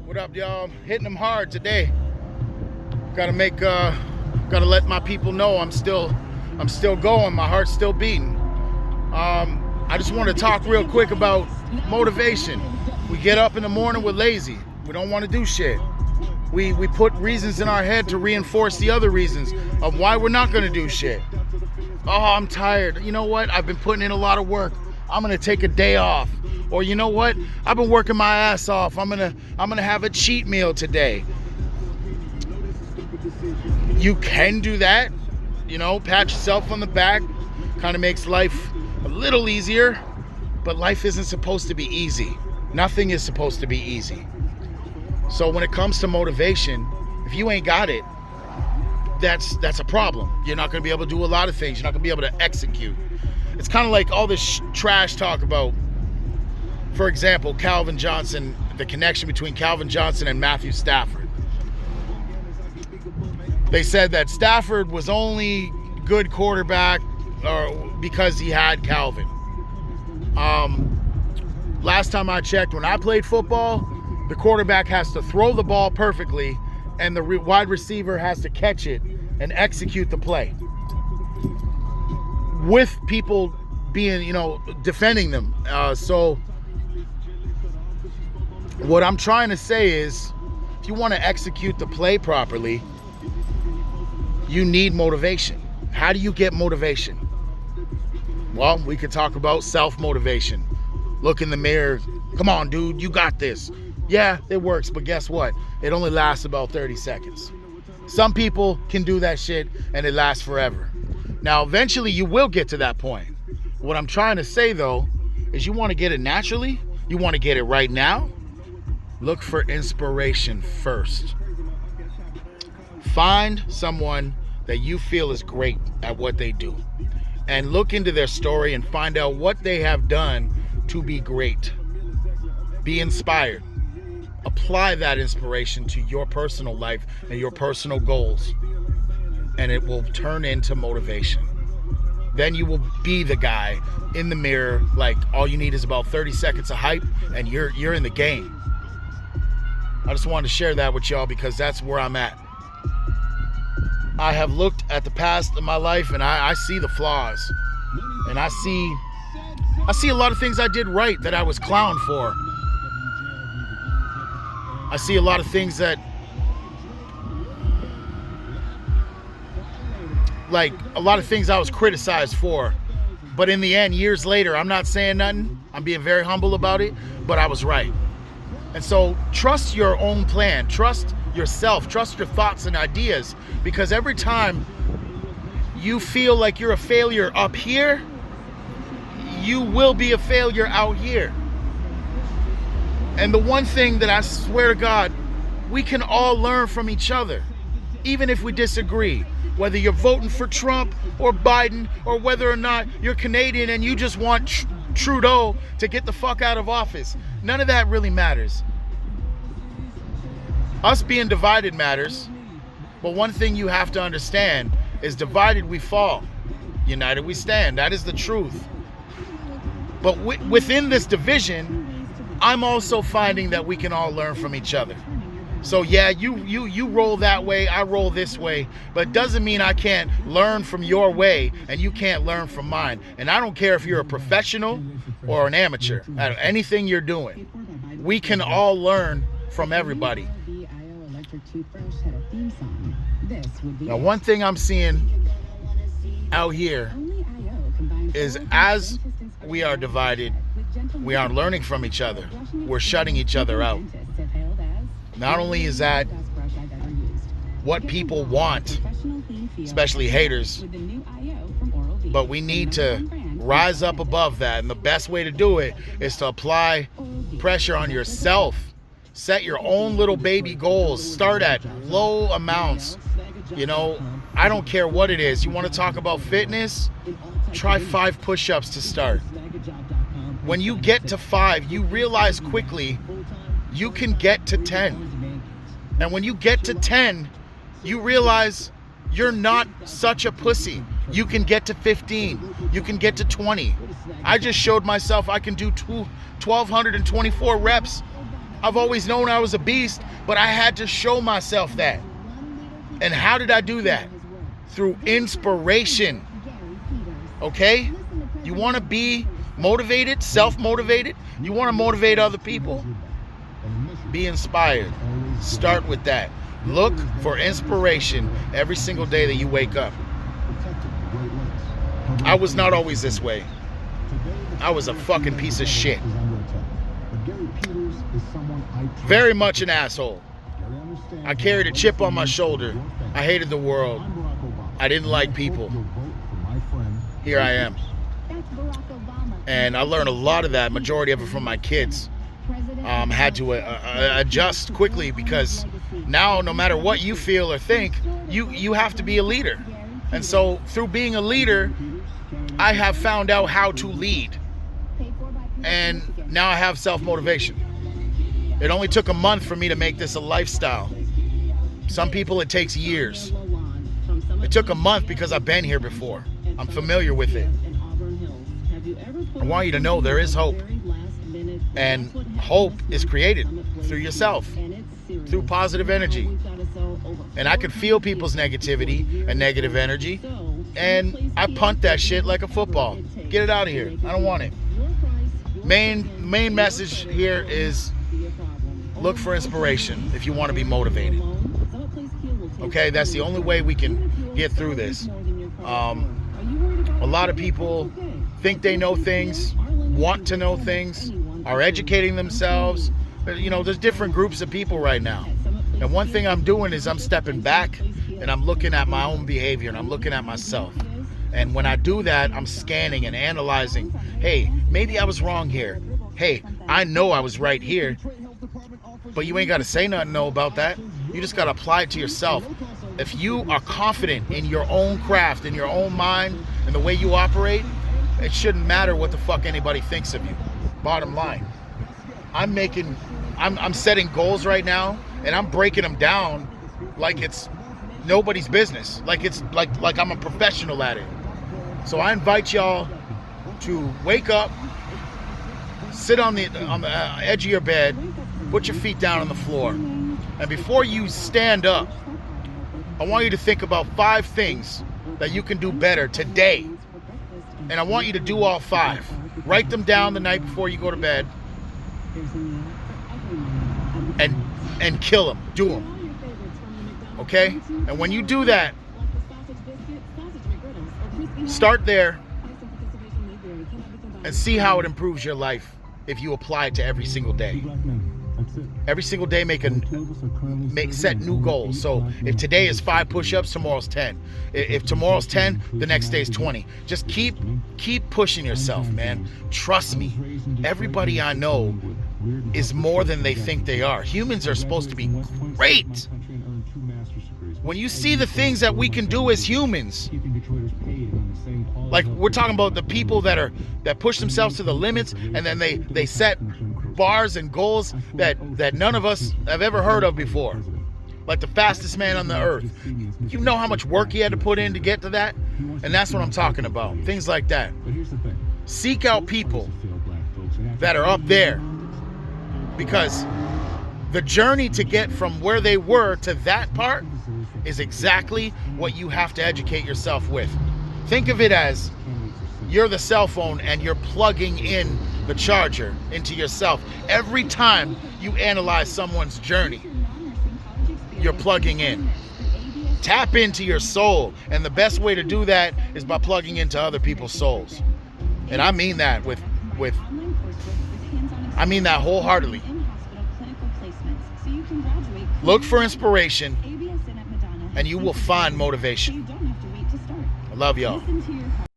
What up, y'all? Hitting them hard today. Gotta let my people know I'm still going. My heart's still beating. I just want to talk real quick about motivation. We get up in the morning, we're lazy. We don't want to do shit. We put reasons in our head to reinforce the other reasons of why we're not gonna do shit. Oh, I'm tired. You know what? I've been putting in a lot of work. I'm gonna take a day off. Or you know what? I've been working my ass off. I'm gonna have a cheat meal today. You can do that. You know, pat yourself on the back. Kind of makes life a little easier. But life isn't supposed to be easy. Nothing is supposed to be easy. So when it comes to motivation, if you ain't got it, that's a problem. You're not gonna be able to do a lot of things. You're not gonna be able to execute. It's kind of like all this trash talk about, for example, Calvin Johnson, the connection between Calvin Johnson and Matthew Stafford. They said that Stafford was only good quarterback because he had Calvin. Last time I checked, when I played football, the quarterback has to throw the ball perfectly and the wide receiver has to catch it and execute the play. With people being, defending them. So what I'm trying to say is, if you want to execute the play properly, you need motivation. How do you get motivation? Well, we could talk about self-motivation. Look in the mirror. Come on, dude, you got this. Yeah, it works, but guess what? It only lasts about 30 seconds. Some people can do that shit and it lasts forever. Now, eventually you will get to that point. What I'm trying to say, though, is you want to get it naturally? You want to get it right now? Look for inspiration first. Find someone that you feel is great at what they do and look into their story and find out what they have done to be great. Be inspired. Apply that inspiration to your personal life and your personal goals, and it will turn into motivation. Then you will be the guy in the mirror, like all you need is about 30 seconds of hype and you're in the game. I just wanted to share that with y'all because that's where I'm at. I have looked at the past of my life and I see the flaws. And I see a lot of things I did right that I was clowned for. I see a lot of things that, like a lot of things I was criticized for. But in the end, years later, I'm not saying nothing. I'm being very humble about it, but I was right. And so trust your own plan. Trust yourself. Trust your thoughts and ideas. Because every time you feel like you're a failure up here, you will be a failure out here. And the one thing that I swear to God, we can all learn from each other, even if we disagree. Whether you're voting for Trump or Biden, or whether or not you're Canadian and you just want Trudeau to get the fuck out of office. None of that really matters. Us being divided matters, but one thing you have to understand is divided we fall, united we stand. That is the truth. But within this division, I'm also finding that we can all learn from each other. So yeah, you roll that way, I roll this way, but it doesn't mean I can't learn from your way and you can't learn from mine. And I don't care if you're a professional or an amateur at anything you're doing. We can all learn from everybody. Now, one thing I'm seeing out here is as we are divided, we aren't learning from each other. We're shutting each other out. Not only is that what people want, especially haters, but we need to rise up above that. And the best way to do it is to apply pressure on yourself. Set your own little baby goals. Start at low amounts. I don't care what it is. You want to talk about fitness? Try 5 push-ups to start. When you get to 5, you realize quickly you can get to 10. And when you get to 10, you realize you're not such a pussy. You can get to 15. You can get to 20. I just showed myself I can do 1,224 reps I've always known I was a beast, but I had to show myself that. And how did I do that? Through inspiration. Okay? You want to be motivated, self-motivated? You want to motivate other people? Be inspired. Start with that. Look for inspiration every single day that you wake up. I was not always this way. I was a fucking piece of shit. Very much an asshole. I carried a chip on my shoulder. I hated the world. I didn't like people. Here I am. And I learned a lot of that, majority of it from my kids. Had to adjust quickly, because now no matter what you feel or think, you have to be a leader. And so through being a leader, I have found out how to lead. And now I have self-motivation. It only took a month for me to make this a lifestyle. Some people it takes years. It took a month because I've been here before. I'm familiar with it. I want you to know there is hope. And hope is created through yourself, through positive energy. And I could feel people's negativity and negative energy, and I punt that shit like a football. Get it out of here. I don't want it. Main message here is look for inspiration if you want to be motivated. Okay, that's the only way we can get through this. A lot of people think they know things, want to know things, are educating themselves. You know, there's different groups of people right now. And one thing I'm doing is I'm stepping back and I'm looking at my own behavior and I'm looking at myself. And when I do that, I'm scanning and analyzing. Hey, maybe I was wrong here. Hey, I know I was right here. But you ain't got to say nothing no about that. You just got to apply it to yourself. If you are confident in your own craft, in your own mind, and the way you operate, it shouldn't matter what the fuck anybody thinks of you. Bottom line. I'm setting goals right now, and I'm breaking them down like it's nobody's business. Like it's like I'm a professional at it. So I invite y'all to wake up, sit on the edge of your bed, put your feet down on the floor, and before you stand up, I want you to think about 5 things that you can do better today. And I want you to do all 5. Write them down the night before you go to bed, and kill them. Do them. Okay? And when you do that, start there and see how it improves your life if you apply it to every single day. Every single day set new goals. So if today is 5 push-ups, tomorrow's 10. If tomorrow's 10, the next day is 20. Just keep pushing yourself, man. Trust me. Everybody I know is more than they think they are. Humans are supposed to be great. When you see the things that we can do as humans, like we're talking about the people that push themselves to the limits, and then they set bars and goals that none of us have ever heard of before. Like the fastest man on the earth. You know how much work he had to put in to get to that? And that's what I'm talking about. Things like that. Seek out people that are up there, because the journey to get from where they were to that part is exactly what you have to educate yourself with. Think of it as you're the cell phone and you're plugging in the charger into yourself. Every time you analyze someone's journey, you're plugging in. Tap into your soul, and the best way to do that is by plugging into other people's souls. And I mean that I mean that wholeheartedly. Look for inspiration, and you will find motivation. I love y'all.